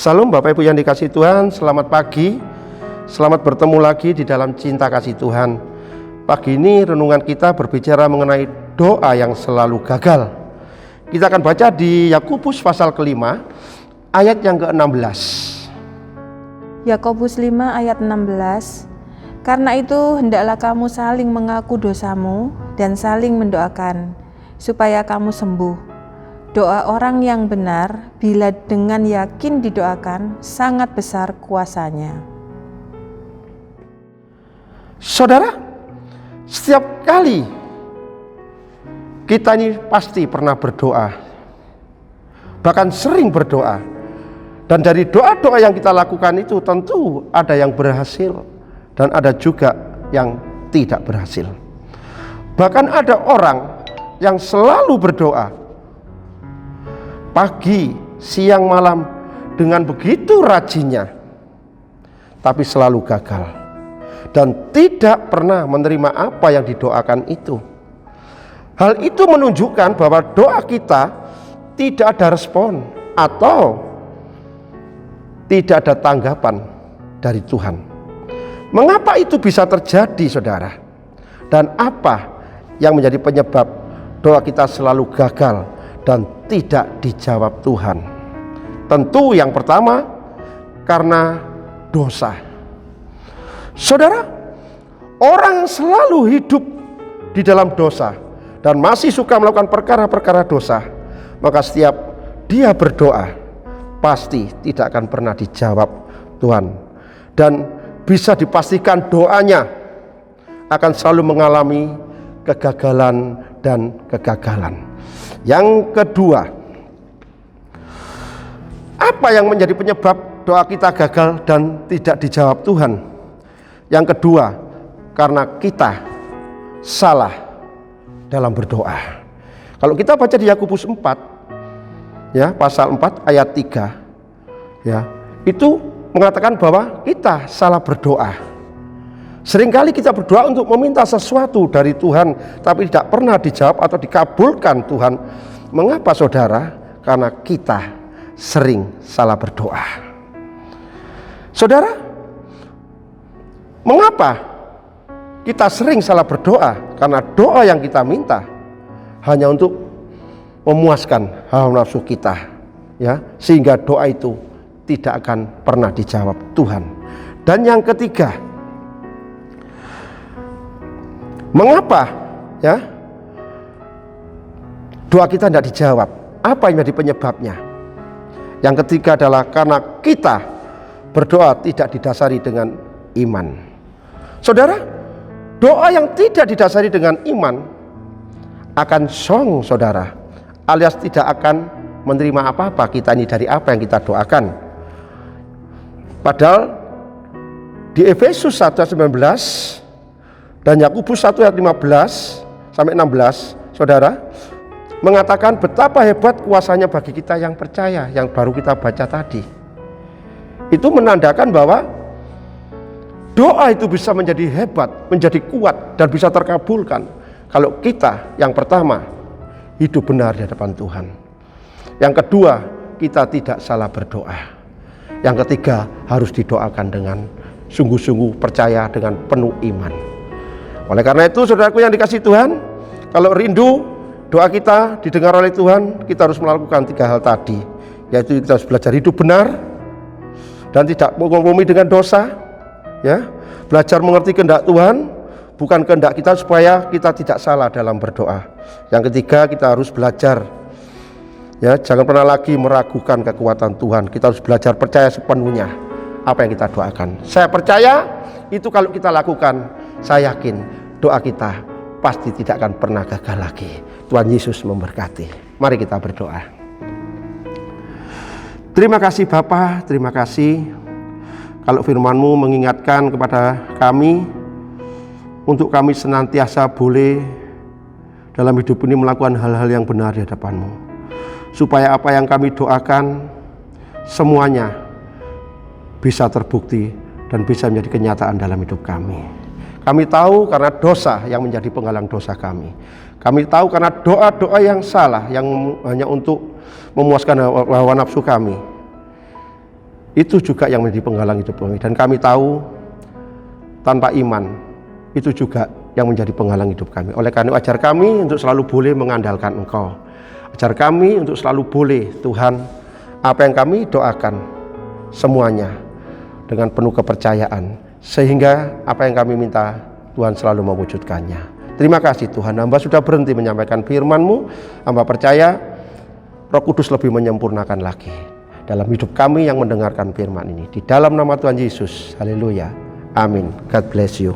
Salam Bapak Ibu yang dikasihi Tuhan, selamat pagi. Selamat bertemu lagi di dalam cinta kasih Tuhan. Pagi ini renungan kita berbicara mengenai doa yang selalu gagal. Kita akan baca di Yakobus pasal kelima ayat yang ke-16. Yakobus 5 ayat 16. Karena itu hendaklah kamu saling mengaku dosamu dan saling mendoakan supaya kamu sembuh. Doa orang yang benar bila dengan yakin didoakan sangat besar kuasanya. Saudara, setiap kali kita ini pasti pernah berdoa, bahkan sering berdoa. Dan dari doa-doa yang kita lakukan itu tentu ada yang berhasil dan ada juga yang tidak berhasil. Bahkan ada orang yang selalu berdoa pagi, siang, malam dengan begitu rajinnya, tapi selalu gagal dan tidak pernah menerima apa yang didoakan itu. Hal itu menunjukkan bahwa doa kita tidak ada respon atau tidak ada tanggapan dari Tuhan. Mengapa itu bisa terjadi, saudara? Dan apa yang menjadi penyebab doa kita selalu gagal dan tidak dijawab Tuhan? Tentu yang pertama karena dosa. Saudara, orang yang selalu hidup di dalam dosa dan masih suka melakukan perkara-perkara dosa, maka setiap dia berdoa pasti tidak akan pernah dijawab Tuhan. Dan bisa dipastikan doanya akan selalu mengalami kegagalan dan kegagalan. Yang kedua, apa yang menjadi penyebab doa kita gagal dan tidak dijawab Tuhan? Yang kedua, karena kita salah dalam berdoa. Kalau kita baca di Yakobus 4 ya, pasal 4 ayat 3 ya, itu mengatakan bahwa kita salah berdoa. Seringkali kita berdoa untuk meminta sesuatu dari Tuhan, tapi tidak pernah dijawab atau dikabulkan Tuhan. Mengapa, saudara? Karena kita sering salah berdoa. Saudara, mengapa kita sering salah berdoa? Karena doa yang kita minta hanya untuk memuaskan hawa nafsu kita, ya, sehingga doa itu tidak akan pernah dijawab Tuhan. Dan yang ketiga, mengapa ya doa kita tidak dijawab? Apa yang menjadi penyebabnya? Yang ketiga adalah karena kita berdoa tidak didasari dengan iman. Saudara, doa yang tidak didasari dengan iman akan song, saudara, alias tidak akan menerima apa-apa kita ini dari apa yang kita doakan. Padahal di Efesus 1 ayat 19 dan Yakobus 1 ayat 15 sampai 16, saudara, mengatakan betapa hebat kuasanya bagi kita yang percaya, yang baru kita baca tadi. Itu menandakan bahwa doa itu bisa menjadi hebat, menjadi kuat dan bisa terkabulkan kalau kita yang pertama hidup benar di hadapan Tuhan. Yang kedua, kita tidak salah berdoa. Yang ketiga, harus didoakan dengan sungguh-sungguh percaya dengan penuh iman. Oleh karena itu, saudaraku yang dikasihi Tuhan, kalau rindu doa kita didengar oleh Tuhan, kita harus melakukan 3 hal tadi, yaitu kita harus belajar hidup benar dan tidak berkompromi dengan dosa, ya, belajar mengerti kehendak Tuhan, bukan kehendak kita, supaya kita tidak salah dalam berdoa. Yang ketiga, kita harus belajar, ya, jangan pernah lagi meragukan kekuatan Tuhan. Kita harus belajar percaya sepenuhnya apa yang kita doakan. Saya percaya itu kalau kita lakukan, saya yakin doa kita pasti tidak akan pernah gagal lagi. Tuhan Yesus memberkati. Mari kita berdoa. Terima kasih Bapa, terima kasih kalau firman-Mu mengingatkan kepada kami untuk kami senantiasa boleh dalam hidup ini melakukan hal-hal yang benar di hadapan-Mu, supaya apa yang kami doakan semuanya bisa terbukti dan bisa menjadi kenyataan dalam hidup kami. Kami tahu karena dosa yang menjadi penghalang dosa kami. Kami tahu karena doa-doa yang salah yang hanya untuk memuaskan hawa nafsu kami. itu juga yang menjadi penghalang hidup kami. Dan kami tahu tanpa iman itu juga yang menjadi penghalang hidup kami. Oleh karena itu ajar kami untuk selalu boleh mengandalkan Engkau. Ajar kami untuk selalu boleh, Tuhan, apa yang kami doakan semuanya dengan penuh kepercayaan, sehingga apa yang kami minta Tuhan selalu mewujudkannya. Terima kasih Tuhan, hamba sudah berhenti menyampaikan firman-Mu. Hamba percaya Roh Kudus lebih menyempurnakan lagi dalam hidup kami yang mendengarkan firman ini. Di dalam nama Tuhan Yesus, haleluya, amin. God bless you.